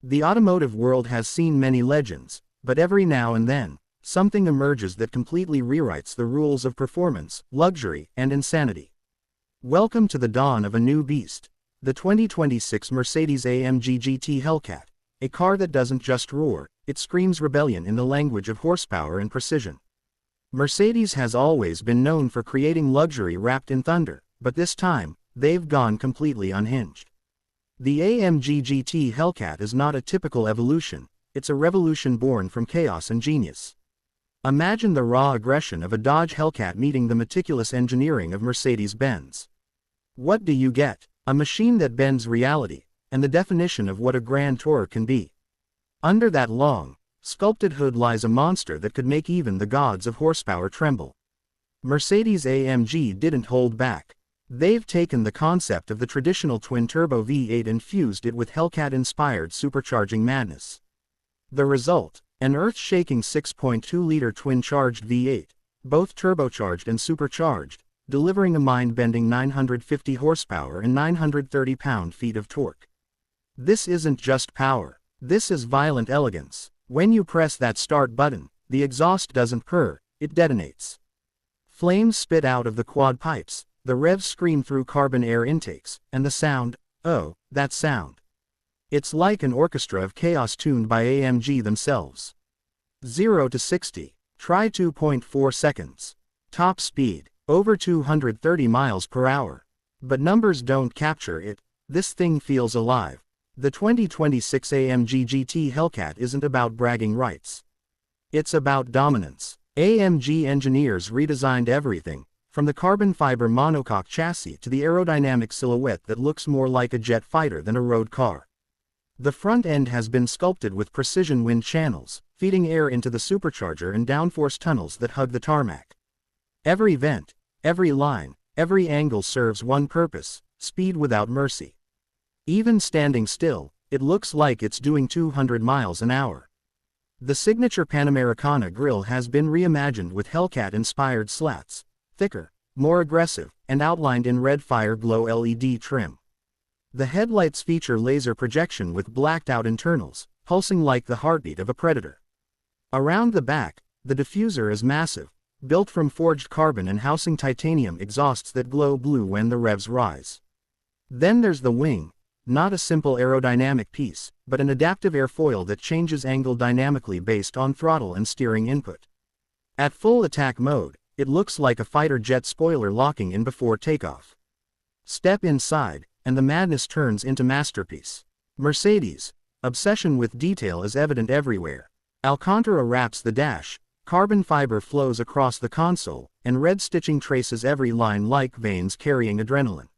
The automotive world has seen many legends, but every now and then, something emerges that completely rewrites the rules of performance, luxury, and insanity. Welcome to the dawn of a new beast, the 2026 Mercedes-AMG GT Hellcat, a car that doesn't just roar, it screams rebellion in the language of horsepower and precision. Mercedes has always been known for creating luxury wrapped in thunder, but this time, they've gone completely unhinged. The AMG GT Hellcat is not a typical evolution, it's a revolution born from chaos and genius. Imagine the raw aggression of a Dodge Hellcat meeting the meticulous engineering of Mercedes-Benz. What do you get? A machine that bends reality, and the definition of what a grand tourer can be. Under that long, sculpted hood lies a monster that could make even the gods of horsepower tremble. Mercedes-AMG didn't hold back. They've taken the concept of the traditional twin-turbo V8 and fused it with Hellcat-inspired supercharging madness. The result, an earth-shaking 6.2-liter twin-charged V8, both turbocharged and supercharged, delivering a mind-bending 950 horsepower and 930 pound-feet of torque. This isn't just power, this is violent elegance. When you press that start button, the exhaust doesn't purr, it detonates. Flames spit out of the quad pipes, the revs scream through carbon air intakes, and the sound, oh, that sound. It's like an orchestra of chaos tuned by AMG themselves. 0 to 60, try 2.4 seconds. Top speed, over 230 miles per hour. But numbers don't capture it, this thing feels alive. The 2026 AMG GT Hellcat isn't about bragging rights. It's about dominance. AMG engineers redesigned everything, from the carbon fiber monocoque chassis to the aerodynamic silhouette that looks more like a jet fighter than a road car. The front end has been sculpted with precision wind channels, feeding air into the supercharger and downforce tunnels that hug the tarmac. Every vent, every line, every angle serves one purpose: speed without mercy. Even standing still, it looks like it's doing 200 miles an hour. The signature Panamericana grille has been reimagined with Hellcat-inspired slats, thicker, more aggressive, and outlined in red fire glow LED trim. The headlights feature laser projection with blacked-out internals, pulsing like the heartbeat of a predator. Around the back, the diffuser is massive, built from forged carbon and housing titanium exhausts that glow blue when the revs rise. Then there's the wing, not a simple aerodynamic piece, but an adaptive airfoil that changes angle dynamically based on throttle and steering input. At full attack mode, it looks like a fighter jet spoiler locking in before takeoff. Step inside, and the madness turns into masterpiece. Mercedes' obsession with detail is evident everywhere. Alcantara wraps the dash, carbon fiber flows across the console, and red stitching traces every line like veins carrying adrenaline.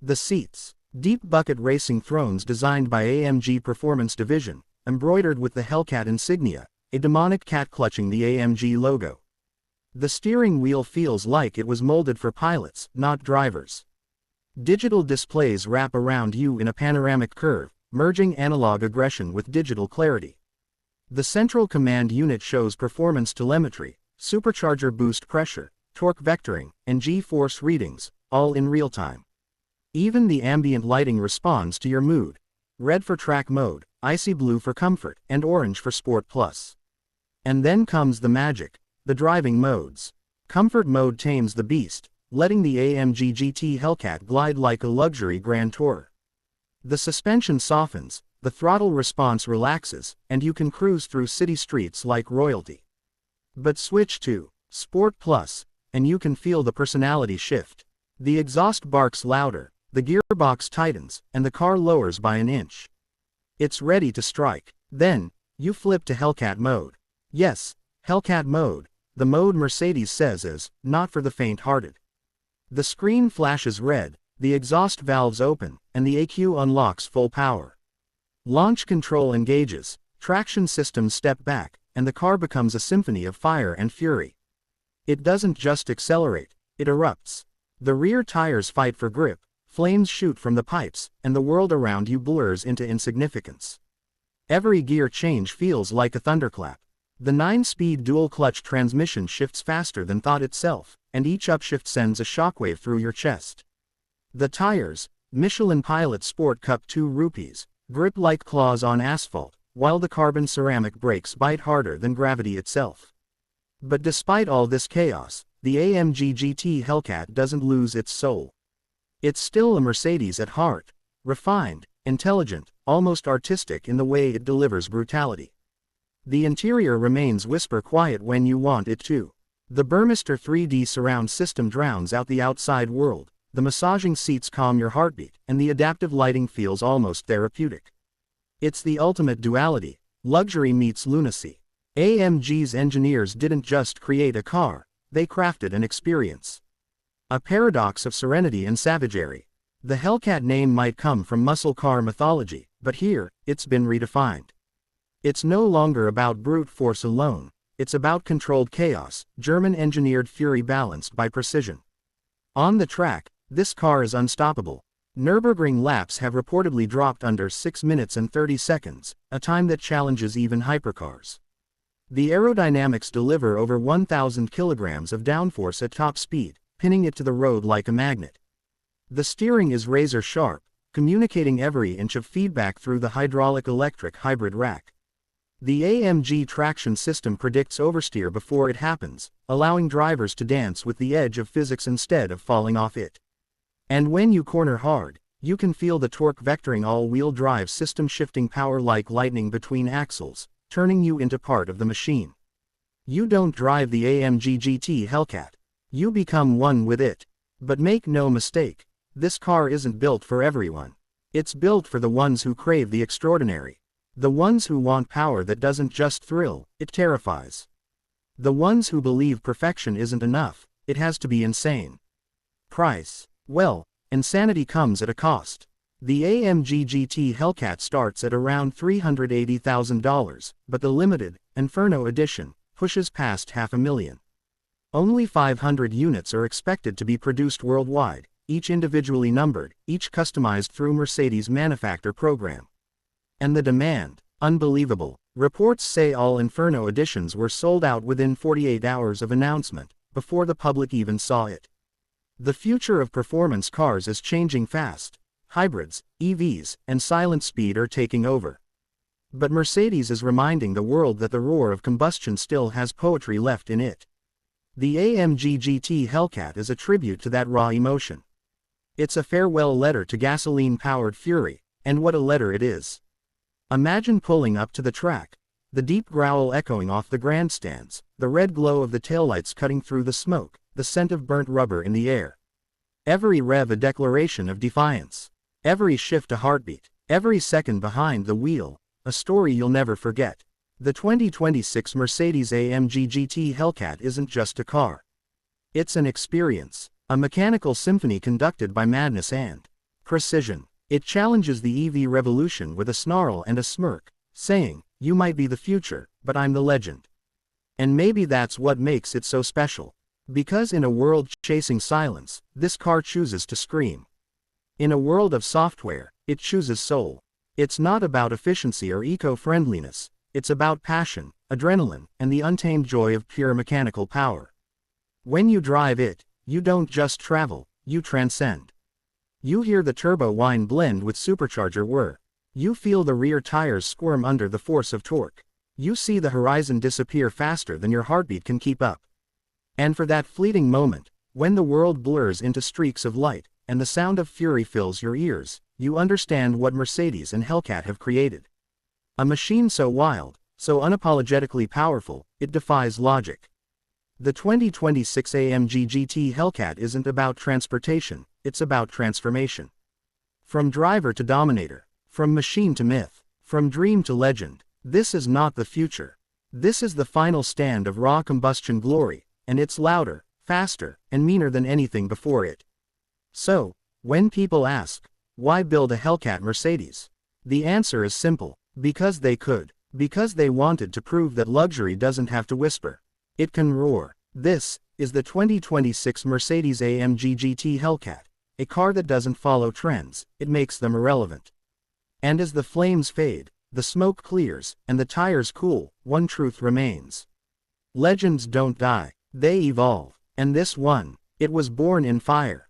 The seats, deep bucket racing thrones designed by AMG Performance Division, embroidered with the Hellcat insignia, a demonic cat clutching the AMG logo. The steering wheel feels like it was molded for pilots, not drivers. Digital displays wrap around you in a panoramic curve, merging analog aggression with digital clarity. The central command unit shows performance telemetry, supercharger boost pressure, torque vectoring, and G-force readings, all in real time. Even the ambient lighting responds to your mood. Red for track mode, icy blue for comfort, and orange for sport plus. And then comes the magic. The driving modes. Comfort mode tames the beast, letting the AMG GT Hellcat glide like a luxury grand tourer. The suspension softens, the throttle response relaxes, and you can cruise through city streets like royalty. But switch to Sport Plus, and you can feel the personality shift. The exhaust barks louder, the gearbox tightens, and the car lowers by an inch. It's ready to strike. Then, you flip to Hellcat mode. Yes, Hellcat mode. The mode Mercedes says is not for the faint-hearted. The screen flashes red, the exhaust valves open, and the ECU unlocks full power. Launch control engages, traction systems step back, and the car becomes a symphony of fire and fury. It doesn't just accelerate, it erupts. The rear tires fight for grip, flames shoot from the pipes, and the world around you blurs into insignificance. Every gear change feels like a thunderclap. The 9-speed dual-clutch transmission shifts faster than thought itself, and each upshift sends a shockwave through your chest. The tires, Michelin Pilot Sport Cup 2 rupees, grip like claws on asphalt, while the carbon ceramic brakes bite harder than gravity itself. But despite all this chaos, the AMG GT Hellcat doesn't lose its soul. It's still a Mercedes at heart, refined, intelligent, almost artistic in the way it delivers brutality. The interior remains whisper quiet when you want it to. The Burmester 3D surround system drowns out the outside world, the massaging seats calm your heartbeat, and the adaptive lighting feels almost therapeutic. It's the ultimate duality, luxury meets lunacy. AMG's engineers didn't just create a car, they crafted an experience. A paradox of serenity and savagery. The Hellcat name might come from muscle car mythology, but here, it's been redefined. It's no longer about brute force alone, it's about controlled chaos, German-engineered fury balanced by precision. On the track, this car is unstoppable. Nürburgring laps have reportedly dropped under 6 minutes and 30 seconds, a time that challenges even hypercars. The aerodynamics deliver over 1,000 kilograms of downforce at top speed, pinning it to the road like a magnet. The steering is razor sharp, communicating every inch of feedback through the hydraulic-electric hybrid rack. The AMG traction system predicts oversteer before it happens, allowing drivers to dance with the edge of physics instead of falling off it. And when you corner hard, you can feel the torque vectoring all-wheel drive system shifting power like lightning between axles, turning you into part of the machine. You don't drive the AMG GT Hellcat. You become one with it. But make no mistake, this car isn't built for everyone. It's built for the ones who crave the extraordinary. The ones who want power that doesn't just thrill, it terrifies. The ones who believe perfection isn't enough, it has to be insane. Price. Well, insanity comes at a cost. The AMG GT Hellcat starts at around $380,000, but the limited, Inferno edition, pushes past $500,000. Only 500 units are expected to be produced worldwide, each individually numbered, each customized through Mercedes' manufacturer program. And the demand, unbelievable. Reports say all Inferno editions were sold out within 48 hours of announcement, before the public even saw it. The future of performance cars is changing fast. Hybrids, EVs, and silent speed are taking over. But Mercedes is reminding the world that the roar of combustion still has poetry left in it. The AMG GT Hellcat is a tribute to that raw emotion. It's a farewell letter to gasoline-powered fury, and what a letter it is. Imagine pulling up to the track, the deep growl echoing off the grandstands, the red glow of the taillights cutting through the smoke, the scent of burnt rubber in the air. Every rev a declaration of defiance. Every shift a heartbeat. Every second behind the wheel, a story you'll never forget. The 2026 Mercedes-AMG GT Hellcat isn't just a car. It's an experience, a mechanical symphony conducted by madness and precision. It challenges the EV revolution with a snarl and a smirk, saying, "You might be the future, but I'm the legend." And maybe that's what makes it so special. Because in a world chasing silence, this car chooses to scream. In a world of software, it chooses soul. It's not about efficiency or eco-friendliness, it's about passion, adrenaline, and the untamed joy of pure mechanical power. When you drive it, you don't just travel, you transcend. You hear the turbo whine blend with supercharger whir. You feel the rear tires squirm under the force of torque. You see the horizon disappear faster than your heartbeat can keep up. And for that fleeting moment, when the world blurs into streaks of light, and the sound of fury fills your ears, you understand what Mercedes and Hellcat have created. A machine so wild, so unapologetically powerful, it defies logic. The 2026 AMG GT Hellcat isn't about transportation, it's about transformation. From driver to dominator, from machine to myth, from dream to legend, this is not the future. This is the final stand of raw combustion glory, and it's louder, faster, and meaner than anything before it. So, when people ask, why build a Hellcat Mercedes? The answer is simple, because they could, because they wanted to prove that luxury doesn't have to whisper. It can roar. This is the 2026 Mercedes-AMG GT Hellcat, a car that doesn't follow trends, it makes them irrelevant. And as the flames fade, the smoke clears, and the tires cool, one truth remains. Legends don't die, they evolve. And this one, it was born in fire.